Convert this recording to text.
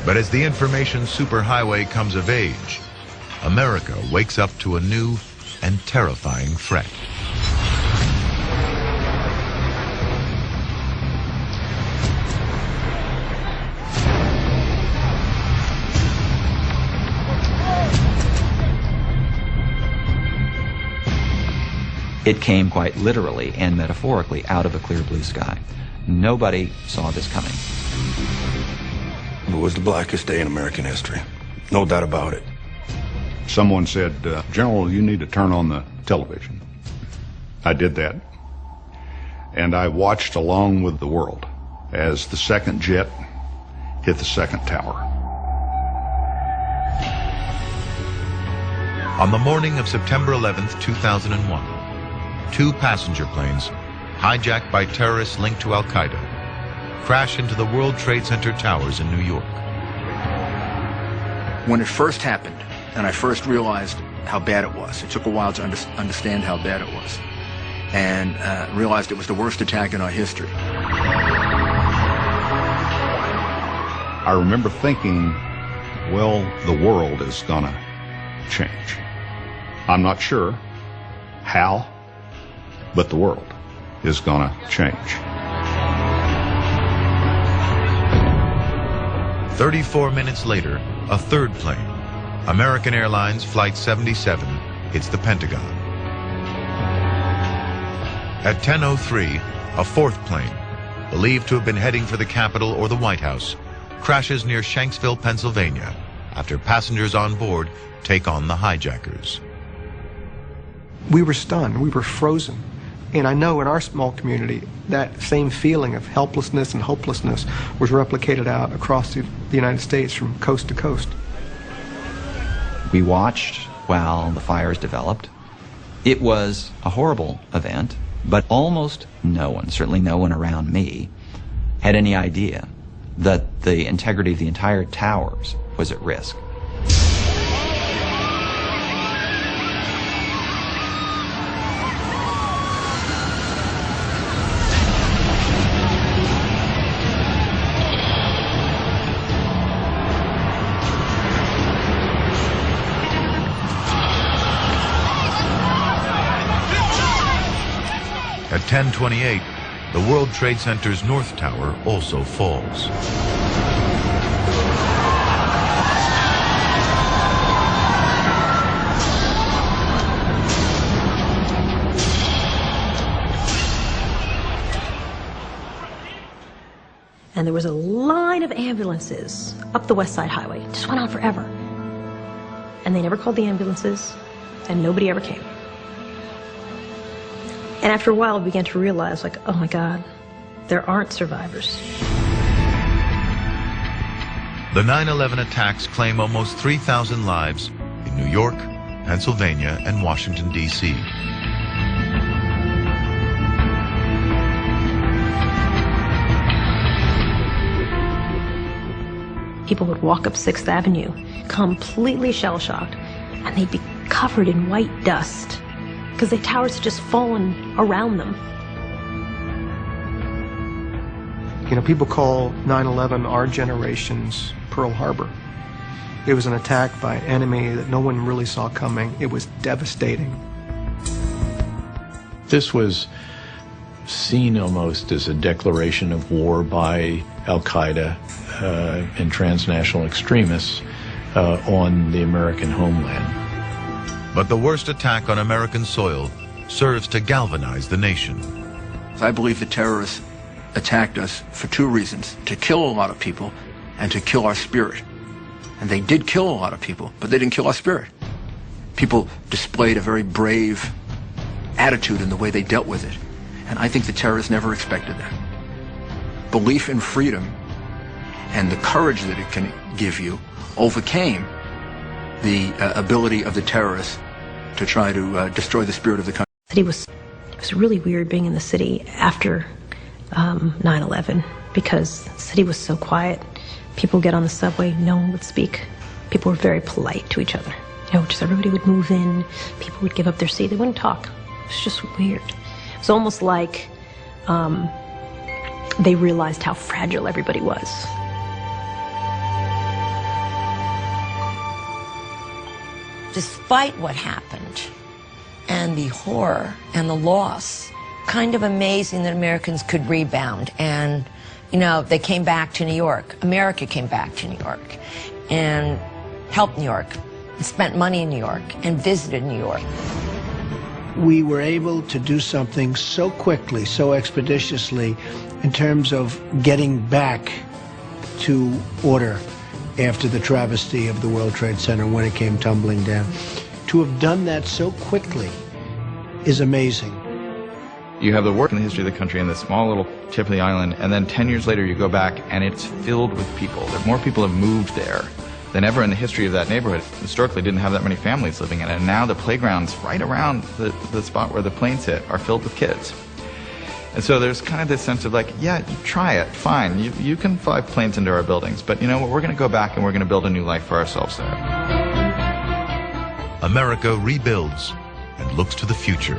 But as the information superhighway comes of age, America wakes up to a new and terrifying threat. It came quite literally and metaphorically out of a clear blue sky. Nobody saw this coming. It was the blackest day in American history. No doubt about it. Someone said, General, you need to turn on the television. I did that. And I watched along with the world as the second jet hit the second tower. On the morning of September 11th, 2001, two passenger planes, hijacked by terrorists linked to Al-Qaeda, crash into the World Trade Center towers in New York. When it first happened, and I first realized how bad it was, it took a while to understand how bad it was, and realized it was the worst attack in our history. I remember thinking, well, the world is gonna change. I'm not sure how, but the world is gonna change. 34 minutes later, a third plane, American Airlines Flight 77, hits the Pentagon. At 10:03, a fourth plane, believed to have been heading for the Capitol or the White House, crashes near Shanksville, Pennsylvania, after passengers on board take on the hijackers. We were stunned. We were frozen. And I know in our small community, that same feeling of helplessness and hopelessness was replicated out across the United States from coast to coast. We watched while the fires developed. It was a horrible event, but almost no one, certainly no one around me, had any idea that the integrity of the entire towers was at risk. At 10:28, the World Trade Center's North Tower also falls. And there was a line of ambulances up the West Side Highway. It just went on forever. And they never called the ambulances, and nobody ever came. And after a while, we began to realize, like, oh my God, there aren't survivors. The 9/11 attacks claim almost 3,000 lives in New York, Pennsylvania, and Washington, D.C. People would walk up 6th Avenue, completely shell-shocked, and they'd be covered in white dust, because the towers had just fallen around them. You know, people call 9/11 our generation's Pearl Harbor. It was an attack by an enemy that no one really saw coming. It was devastating. This was seen almost as a declaration of war by Al-Qaeda and transnational extremists on the American homeland. But the worst attack on American soil serves to galvanize the nation. I believe the terrorists attacked us for two reasons: to kill a lot of people and to kill our spirit. And they did kill a lot of people, but they didn't kill our spirit. People displayed a very brave attitude in the way they dealt with it. And I think the terrorists never expected that. Belief in freedom and the courage that it can give you overcame the ability of the terrorists to try to destroy the spirit of the country. It was really weird being in the city after 9/11, because the city was so quiet. People would get on the subway, no one would speak. People were very polite to each other. You know, just everybody would move in, people would give up their seat, they wouldn't talk. It was just weird. It was almost like they realized how fragile everybody was. despite what happened and the horror and the loss, kind of amazing that Americans could rebound. And, you know, they came back to New York. America came back to New York and helped New York, and spent money in New York, and visited New York. We were able to do something so quickly, so expeditiously, in terms of getting back to order after the travesty of the World Trade Center when it came tumbling down. To have done that so quickly is amazing. You have the work in the history of the country in this small little tip of the island, and then 10 years later you go back and it's filled with people. More people have moved there than ever in the history of that neighborhood. Historically didn't have that many families living in it, and now the playgrounds right around the spot where the planes hit are filled with kids. And so there's kind of this sense of like, yeah, you try it, fine. You can fly planes into our buildings, but you know what, we're going to go back and we're going to build a new life for ourselves there. America rebuilds and looks to the future.